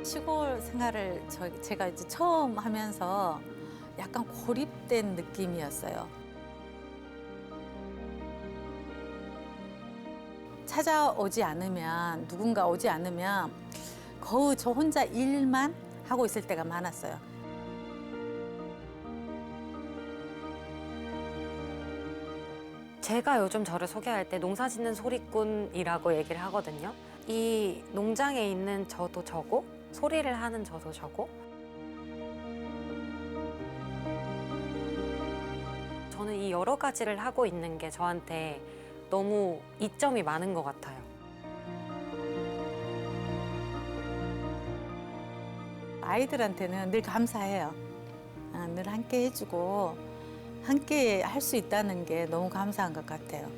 시골 생활을 제가 이제 처음 하면서 약간 고립된 느낌이었어요. 찾아오지 않으면, 누군가 오지 않으면 거의 저 혼자 일만 하고 있을 때가 많았어요. 제가 요즘 저를 소개할 때 농사 짓는 소리꾼이라고 얘기를 하거든요. 이 농장에 있는 저도 저고 소리를 하는 저도 저고 저는 이 여러 가지를 하고 있는 게 저한테 너무 이점이 많은 것 같아요. 아이들한테는 늘 감사해요. 늘 함께 해주고 함께 할 수 있다는 게 너무 감사한 것 같아요.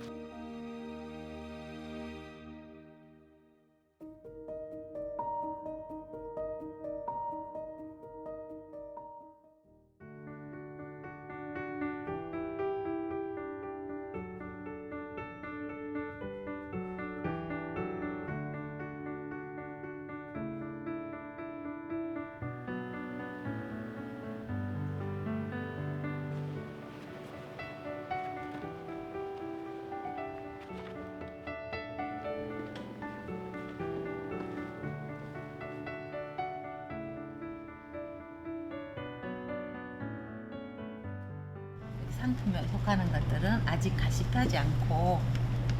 상품에 속하는 것들은 아직 가식하지 않고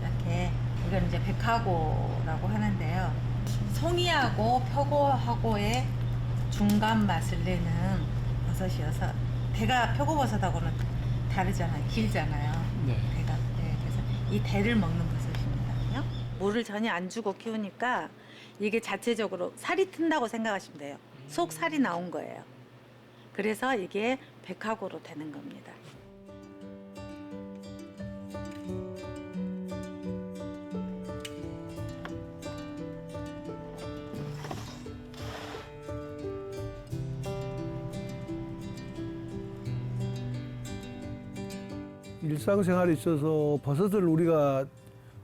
이렇게 이건 이제 백화고라고 하는데요. 송이하고 표고하고의 중간 맛을 내는 버섯이어서 대가 표고버섯하고는 다르잖아요. 길잖아요. 네. 대가. 네, 그래서 이 대를 먹는 버섯입니다. 물을 전혀 안 주고 키우니까 이게 자체적으로 살이 튼다고 생각하시면 돼요. 속 살이 나온 거예요. 그래서 이게 백화고로 되는 겁니다. 일상생활에 있어서 버섯을 우리가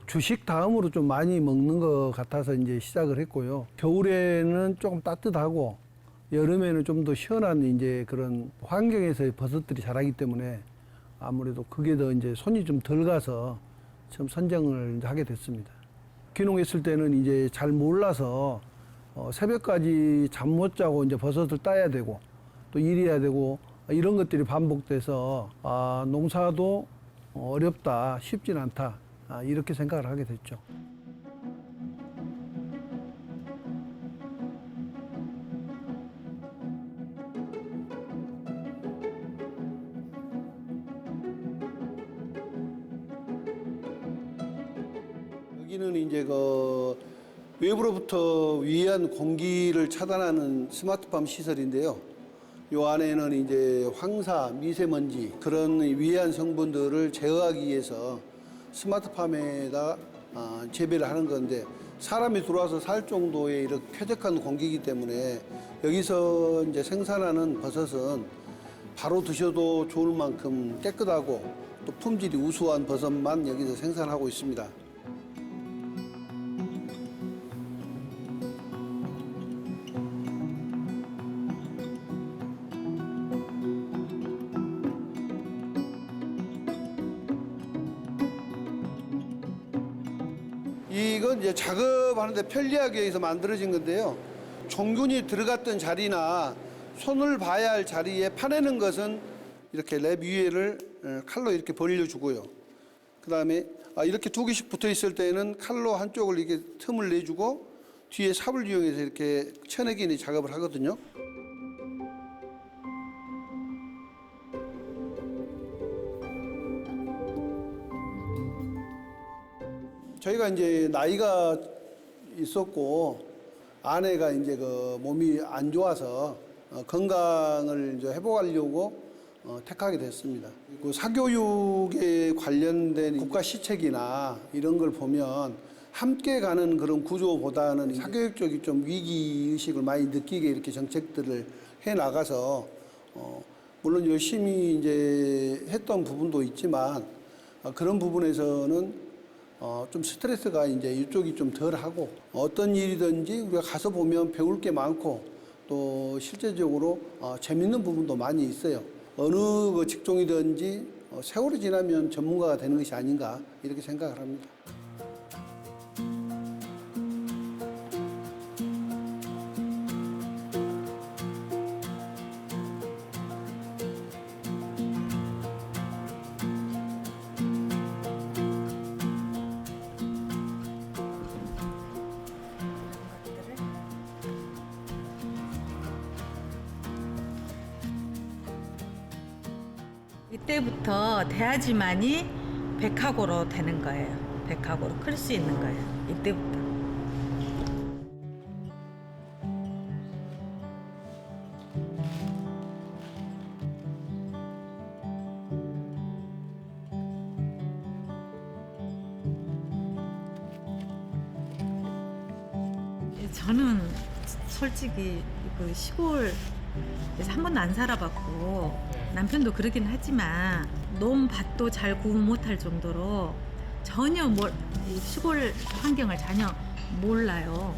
주식 다음으로 좀 많이 먹는 것 같아서 이제 시작을 했고요. 겨울에는 조금 따뜻하고 여름에는 좀 더 시원한 이제 그런 환경에서 버섯들이 자라기 때문에 아무래도 그게 더 이제 손이 좀 덜 가서 처음 선정을 이제 하게 됐습니다. 귀농했을 때는 이제 잘 몰라서 새벽까지 잠 못 자고 이제 버섯을 따야 되고 또 일해야 되고 이런 것들이 반복돼서 농사도 어렵다, 쉽진 않다 이렇게 생각을 하게 됐죠. 여기는 이제 그 외부로부터 위한 공기를 차단하는 스마트팜 시설인데요. 요 안에는 이제 황사, 미세먼지 그런 위해한 성분들을 제어하기 위해서 스마트팜에다 재배를 하는 건데 사람이 들어와서 살 정도의 이렇게 쾌적한 공기이기 때문에 여기서 이제 생산하는 버섯은 바로 드셔도 좋을 만큼 깨끗하고 또 품질이 우수한 버섯만 여기서 생산하고 있습니다. 이건 이제 작업하는데 편리하기 위해서 만들어진 건데요. 종균이 들어갔던 자리나 손을 봐야 할 자리에 파내는 것은 이렇게 랩 위에를 칼로 이렇게 벌려주고요. 그 다음에 이렇게 두 개씩 붙어 있을 때는 칼로 한쪽을 이렇게 틈을 내주고 뒤에 삽을 이용해서 이렇게 쳐내기 작업을 하거든요. 저희가 이제 나이가 있었고 아내가 이제 그 몸이 안 좋아서 건강을 이제 회복하려고 택하게 됐습니다. 그 사교육에 관련된 국가 시책이나 이런 걸 보면 함께 가는 그런 구조보다는 사교육 쪽이 좀 위기 의식을 많이 느끼게 이렇게 정책들을 해 나가서 물론 열심히 이제 했던 부분도 있지만 그런 부분에서는 좀 스트레스가 이제 이쪽이 좀 덜하고 어떤 일이든지 우리가 가서 보면 배울 게 많고 또 실제적으로 재밌는 부분도 많이 있어요. 어느 그 직종이든지 세월이 지나면 전문가가 되는 것이 아닌가 이렇게 생각을 합니다. 이때부터 돼야지만이 백학으로 되는 거예요. 백학으로 클 수 있는 거예요. 이때부터. 저는 솔직히 그 시골에서 한 번도 안 살아봤고 남편도 그러긴 하지만 논밭도 잘 구분 못할 정도로 전혀 이 시골 환경을 전혀 몰라요.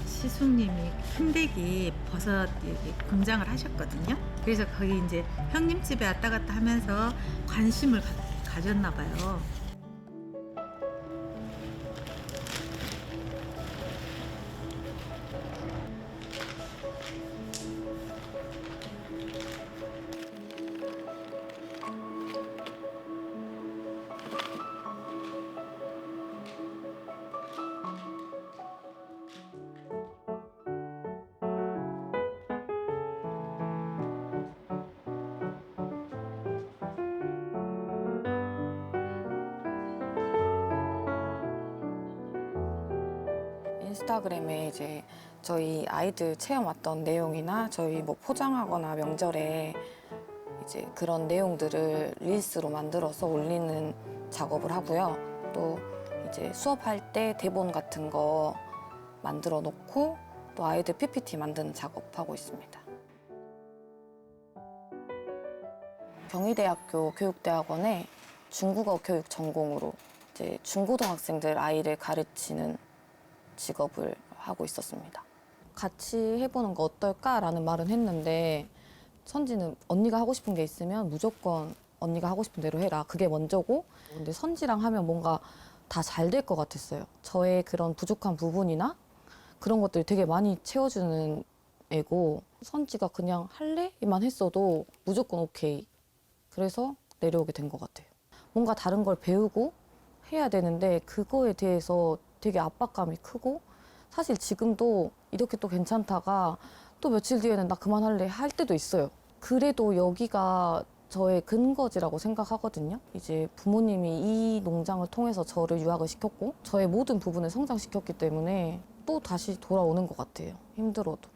시숙님이 큰대기 버섯 공장을 하셨거든요. 그래서 거기 이제 형님 집에 왔다 갔다 하면서 관심을 가졌나 봐요. 인스타그램에 이제 저희 아이들 체험 왔던 내용이나 저희 뭐 포장하거나 명절에 이제 그런 내용들을 릴스로 만들어서 올리는 작업을 하고요. 또 이제 수업할 때 대본 같은 거 만들어 놓고 또 아이들 PPT 만드는 작업하고 있습니다. 경희대학교 교육대학원에 중국어 교육 전공으로 이제 중고등학생들 아이를 가르치는 직업을 하고 있었습니다. 같이 해보는 거 어떨까라는 말은 했는데 선지는 언니가 하고 싶은 게 있으면 무조건 언니가 하고 싶은 대로 해라. 그게 먼저고 근데 선지랑 하면 뭔가 다 잘 될 것 같았어요. 저의 그런 부족한 부분이나 그런 것들 되게 많이 채워주는 애고 선지가 그냥 할래만 했어도 무조건 오케이. 그래서 내려오게 된 것 같아요. 뭔가 다른 걸 배우고 해야 되는데 그거에 대해서 되게 압박감이 크고 사실 지금도 이렇게 또 괜찮다가 또 며칠 뒤에는 나 그만할래 할 때도 있어요. 그래도 여기가 저의 근거지라고 생각하거든요. 이제 부모님이 이 농장을 통해서 저를 유학을 시켰고 저의 모든 부분을 성장시켰기 때문에 또 다시 돌아오는 것 같아요. 힘들어도.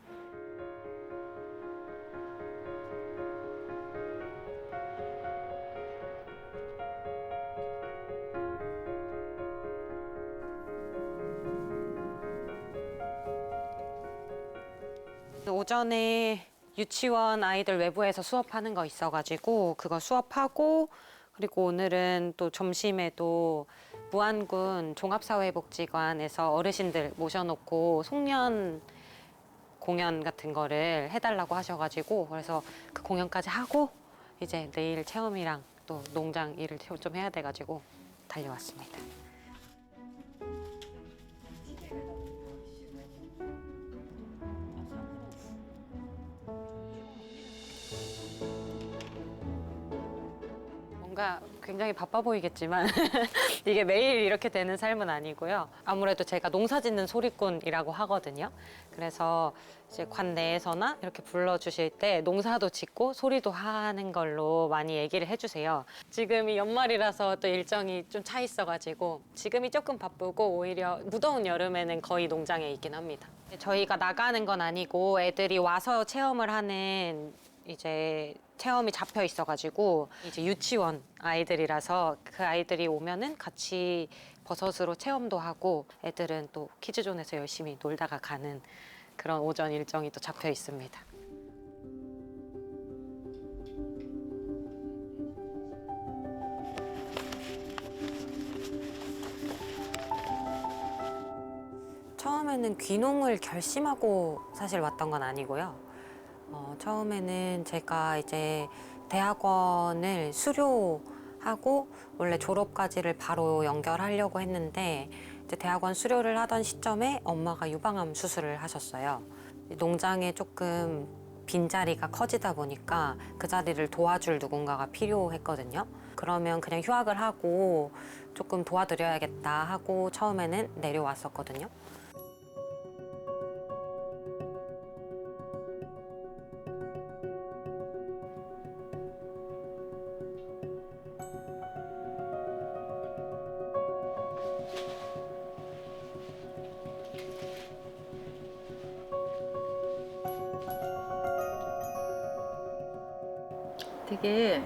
오전에 유치원 아이들 외부에서 수업하는 거 있어가지고 그거 수업하고 그리고 오늘은 또 점심에도 무안군 종합사회복지관에서 어르신들 모셔놓고 송년 공연 같은 거를 해달라고 하셔가지고 그래서 그 공연까지 하고 이제 내일 체험이랑 또 농장 일을 좀 해야 돼가지고 달려왔습니다. 뭔가 굉장히 바빠 보이겠지만 이게 매일 이렇게 되는 삶은 아니고요. 아무래도 제가 농사 짓는 소리꾼이라고 하거든요. 그래서 이제 관 내에서나 이렇게 불러주실 때 농사도 짓고 소리도 하는 걸로 많이 얘기를 해주세요. 지금이 연말이라서 또 일정이 좀 차 있어가지고 지금이 조금 바쁘고 오히려 무더운 여름에는 거의 농장에 있긴 합니다. 저희가 나가는 건 아니고 애들이 와서 체험을 하는 이제 체험이 잡혀 있어가지고 이제 유치원 아이들이라서 그 아이들이 오면은 같이 버섯으로 체험도 하고 애들은 또 키즈존에서 열심히 놀다가 가는 그런 오전 일정이 또 잡혀 있습니다. 처음에는 귀농을 결심하고 사실 왔던 건 아니고요. 처음에는 제가 이제 대학원을 수료하고 원래 졸업까지를 바로 연결하려고 했는데 이제 대학원 수료를 하던 시점에 엄마가 유방암 수술을 하셨어요. 농장에 조금 빈자리가 커지다 보니까 그 자리를 도와줄 누군가가 필요했거든요. 그러면 그냥 휴학을 하고 조금 도와드려야겠다 하고 처음에는 내려왔었거든요. 되게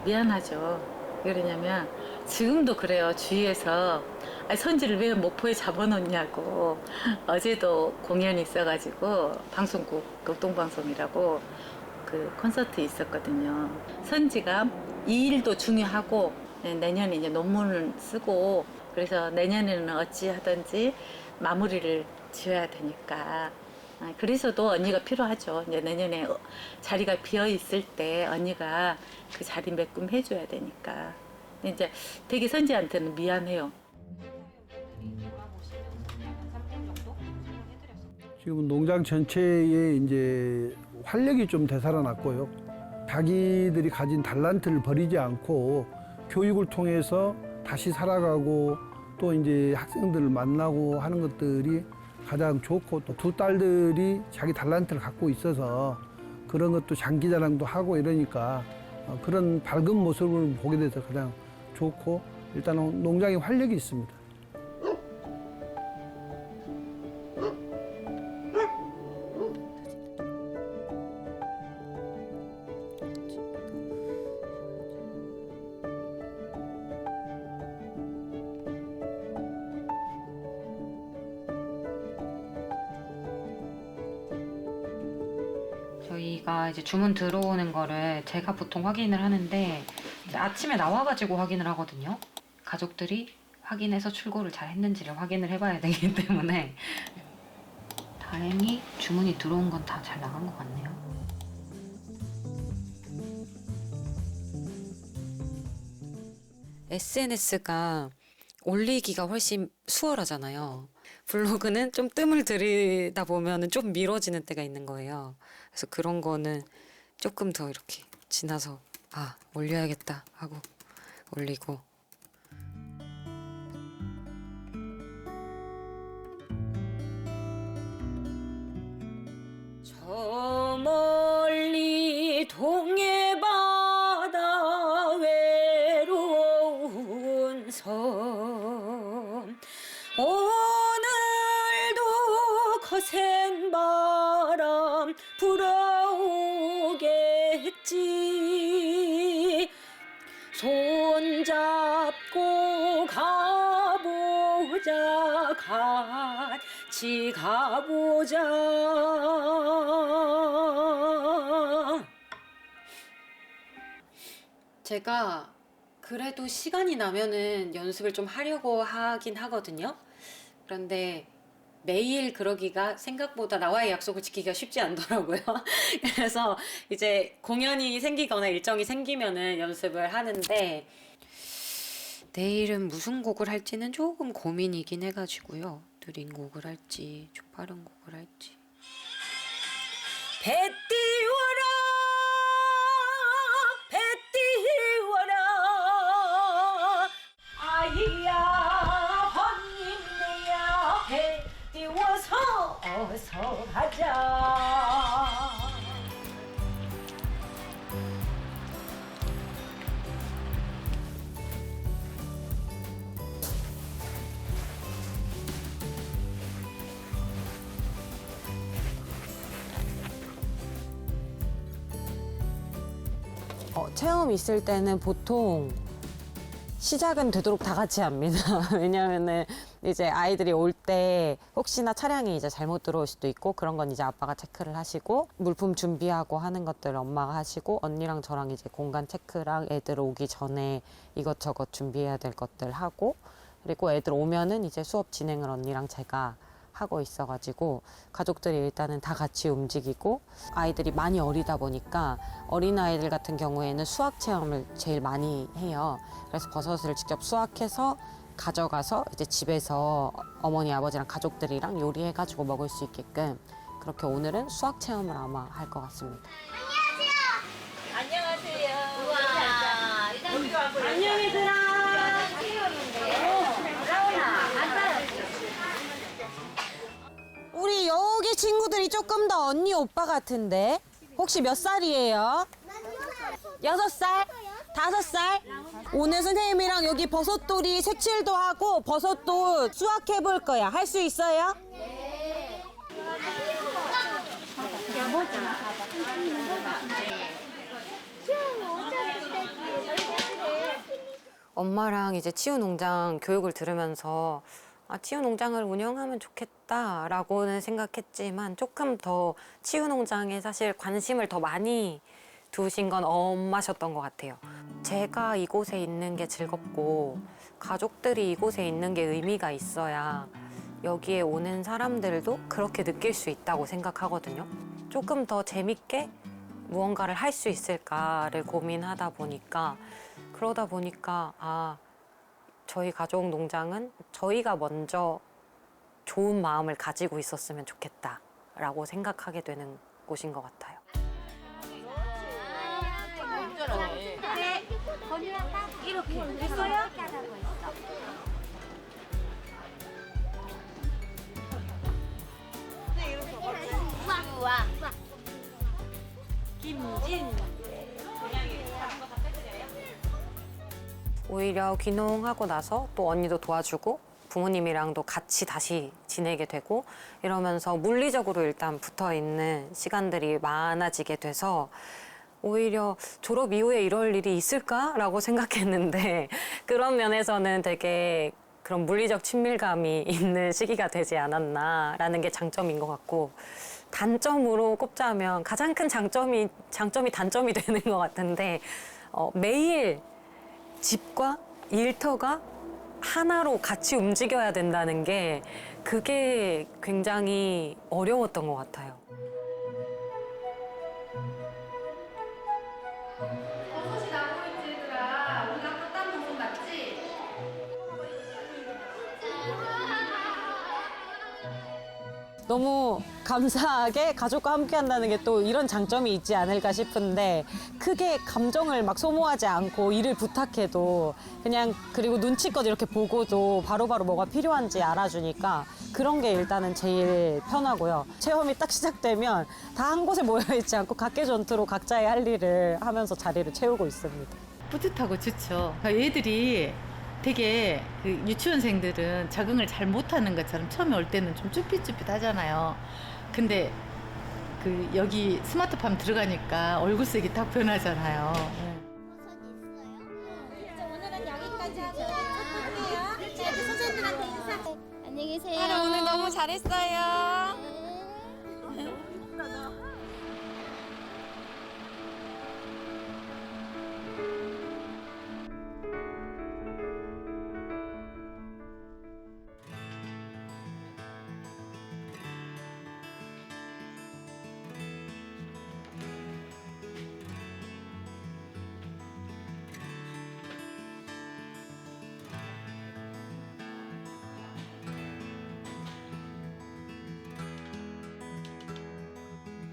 미안하죠. 왜 그러냐면 지금도 그래요. 주위에서 아니, 선지를 왜 목포에 잡아놓냐고. 어제도 공연이 있어가지고 방송국 극동방송이라고 그 콘서트 있었거든요. 선지가 이 일도 중요하고 내년에 이제 논문을 쓰고 그래서 내년에는 어찌하든지 마무리를 지어야 되니까 그래서도 언니가 필요하죠. 이제 내년에 자리가 비어 있을 때 언니가 그 자리 메꿈 해줘야 되니까. 근데 이제 되게 선지한테는 미안해요. 지금 농장 전체에 이제 활력이 좀 되살아났고요. 자기들이 가진 달란트를 버리지 않고 교육을 통해서 다시 살아가고 또 이제 학생들을 만나고 하는 것들이 가장 좋고 또 두 딸들이 자기 달란트를 갖고 있어서 그런 것도 장기자랑도 하고 이러니까 그런 밝은 모습을 보게 돼서 가장 좋고 일단 농장에 활력이 있습니다. 저희가 이제 주문 들어오는 거를 제가 보통 확인을 하는데 아침에 나와가지고 확인을 하거든요. 가족들이 확인해서 출고를 잘 했는지를 확인을 해봐야 되기 때문에 다행히 주문이 들어온 건 다 잘 나간 것 같네요. SNS가 올리기가 훨씬 수월하잖아요. 블로그는 좀 뜸을 들이다 보면 좀 미뤄지는 때가 있는 거예요. 그래서 그런 거는 조금 더 이렇게 지나서 올려야겠다 하고 올리고. 저 멀리 동해 바다 외로운 섬 오늘도 거센 바람 불어오겠지. 손잡고 가보자 같이 가보자. 제가 그래도 시간이 나면은 연습을 좀 하려고 하긴 하거든요. 그런데 매일 그러기가 생각보다 나와의 약속을 지키기가 쉽지 않더라고요. 그래서 이제 공연이 생기거나 일정이 생기면은 연습을 하는데 내일은 무슨 곡을 할지는 조금 고민이긴 해가지고요. 느린 곡을 할지 좀 빠른 곡을 할지. 배 띄워라 배 띄워라 아이야 번님네야 배 띄워서 어서 가자. 체험 있을 때는 보통 시작은 되도록 다 같이 합니다. 왜냐하면은 이제 아이들이 올 때 혹시나 차량이 이제 잘못 들어올 수도 있고 그런 건 이제 아빠가 체크를 하시고 물품 준비하고 하는 것들 엄마가 하시고 언니랑 저랑 이제 공간 체크랑 애들 오기 전에 이것저것 준비해야 될 것들 하고 그리고 애들 오면은 이제 수업 진행을 언니랑 제가 하고 있어가지고 가족들이 일단은 다 같이 움직이고 아이들이 많이 어리다 보니까 어린아이들 같은 경우에는 수학 체험을 제일 많이 해요. 그래서 버섯을 직접 수확해서 가져가서 이제 집에서 어머니 아버지랑 가족들이랑 요리해가지고 먹을 수 있게끔 그렇게 오늘은 수학 체험을 아마 할 것 같습니다. 안녕 얘들아. 우리 여기 친구들이 조금 더 언니 오빠 같은데 혹시 몇 살이에요? 6살? 5살? 오늘 선생님이랑 여기 버섯돌이 색칠도 하고 버섯도 수확해 볼 거야. 할 수 있어요? 엄마랑 이제 치유농장 교육을 들으면서 치유농장을 운영하면 좋겠다라고는 생각했지만 조금 더 치유농장에 사실 관심을 더 많이 두신 건 엄마셨던 것 같아요. 제가 이곳에 있는 게 즐겁고 가족들이 이곳에 있는 게 의미가 있어야 여기에 오는 사람들도 그렇게 느낄 수 있다고 생각하거든요. 조금 더 재밌게 무언가를 할 수 있을까를 고민하다 보니까 그러다 보니까 저희 가족 농장은 저희가 먼저 좋은 마음을 가지고 있었으면 좋겠다라고 생각하게 되는 곳인 것 같아요. 이렇게 됐어요? 우와. 김진. 오히려 귀농하고 나서 또 언니도 도와주고 부모님이랑도 같이 다시 지내게 되고 이러면서 물리적으로 일단 붙어 있는 시간들이 많아지게 돼서 오히려 졸업 이후에 이럴 일이 있을까라고 생각했는데 그런 면에서는 되게 그런 물리적 친밀감이 있는 시기가 되지 않았나라는 게 장점인 것 같고 단점으로 꼽자면 가장 큰 장점이 단점이 되는 것 같은데 매일 집과 일터가 하나로 같이 움직여야 된다는 게 그게 굉장히 어려웠던 것 같아요. 버섯이 나고 있지 얘들아. 우리가 꽃단 부분 맞지? 너무 감사하게 가족과 함께 한다는 게 또 이런 장점이 있지 않을까 싶은데 크게 감정을 막 소모하지 않고 일을 부탁해도 그냥 그리고 눈치껏 이렇게 보고도 바로바로 뭐가 필요한지 알아주니까 그런 게 일단은 제일 편하고요. 체험이 딱 시작되면 다 한 곳에 모여있지 않고 각계 전투로 각자의 할 일을 하면서 자리를 채우고 있습니다. 뿌듯하고 좋죠. 그러니까 얘들이 되게 그 유치원생들은 적응을 잘 못하는 것처럼 처음에 올 때는 좀 쭈삣쭈삣하잖아요. 근데 그 여기 스마트팜 들어가니까 얼굴색이 딱 변하잖아요. 이제 오늘은 여기까지 하고 할게요. 자, 이제 선생님들한테 인사. 안녕히 계세요. 하루 오늘 너무 잘했어요.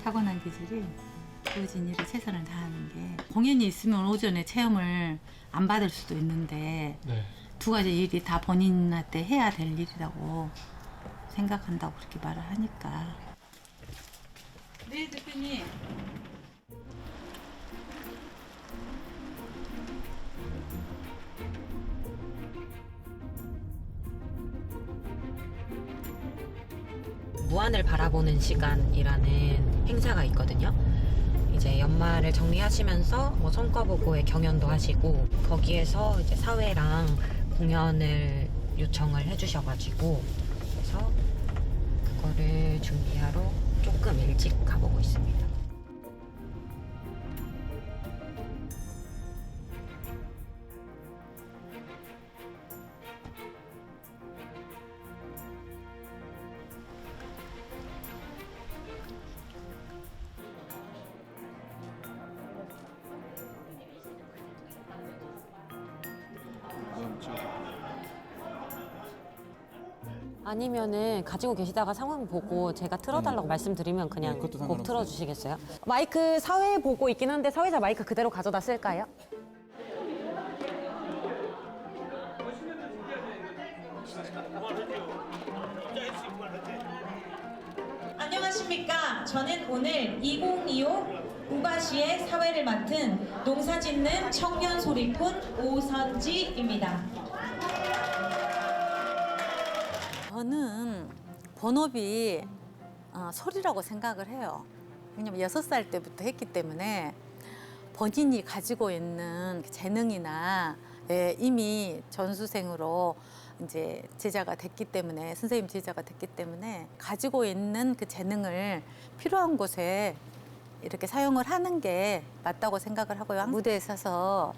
타고난 기질이 주어진 일에 최선을 다하는 게 공연이 있으면 오전에 체험을 안 받을 수도 있는데 두 가지 일이 다 본인한테 해야 될 일이라고 생각한다고 그렇게 말을 하니까. 네, 대표님. 무안을 바라보는 시간이라는 행사가 있거든요. 이제 연말을 정리하시면서 뭐 성과보고의 경연도 하시고 거기에서 이제 사회랑 공연을 요청을 해주셔가지고 그래서 그거를 준비하러 조금 일찍 가보고 있습니다. 아니면은 가지고 계시다가 상황 보고 제가 틀어달라고 말씀드리면 그냥 네, 그것도 곡 상관없어요. 틀어주시겠어요? 마이크 사회 보고 있긴 한데 사회자 마이크 그대로 가져다 쓸까요? 안녕하십니까. 저는 오늘 2025 우바시의 사회를 맡은 농사짓는 청년 소리꾼 오선지입니다. 저는 본업이 소리라고 생각을 해요. 왜냐면 6살 때부터 했기 때문에 본인이 가지고 있는 재능이나 이미 전수생으로 이제 제자가 됐기 때문에 선생님 제자가 됐기 때문에 가지고 있는 그 재능을 필요한 곳에 이렇게 사용을 하는 게 맞다고 생각을 하고요. 무대에 서서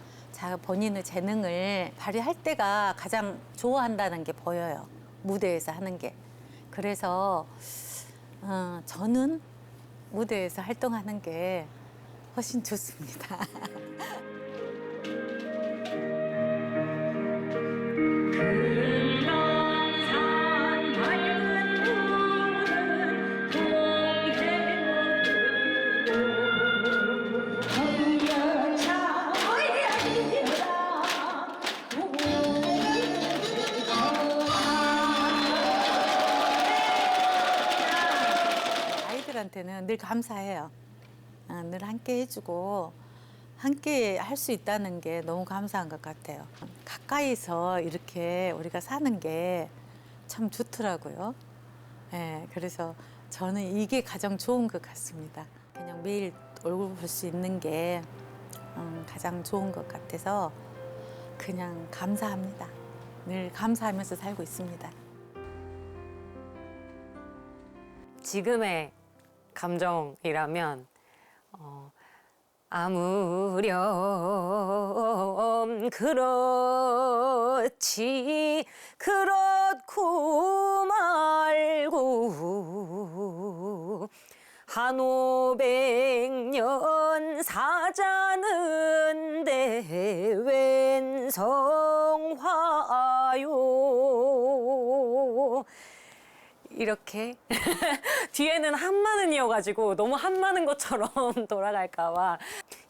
본인의 재능을 발휘할 때가 가장 좋아한다는 게 보여요. 무대에서 하는 게. 그래서 저는 무대에서 활동하는 게 훨씬 좋습니다. 아이들한테는 늘 감사해요. 늘 함께 해주고 함께 할 수 있다는 게 너무 감사한 것 같아요. 가까이서 이렇게 우리가 사는 게 참 좋더라고요. 그래서 저는 이게 가장 좋은 것 같습니다. 그냥 매일 얼굴 볼 수 있는 게 가장 좋은 것 같아서 그냥 감사합니다. 늘 감사하면서 살고 있습니다. 지금의 감정이라면 아무렴 그렇지 그렇고 말고 한 500년 사자는데 웬 성화요 이렇게 뒤에는 한마는이어가지고 너무 한마는 것처럼 돌아갈까 봐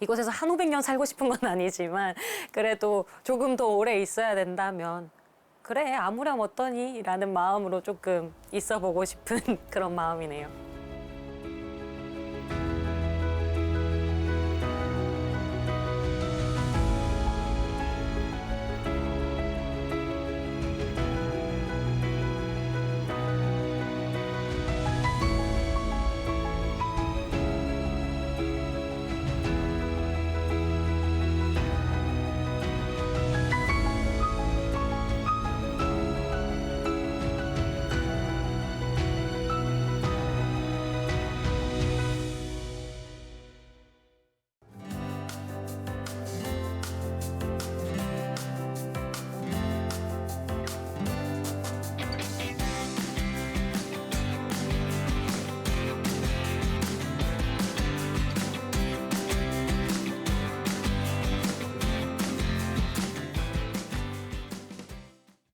이곳에서 한 500년 살고 싶은 건 아니지만 그래도 조금 더 오래 있어야 된다면 그래 아무렴 어떠니? 라는 마음으로 조금 있어 보고 싶은 그런 마음이네요.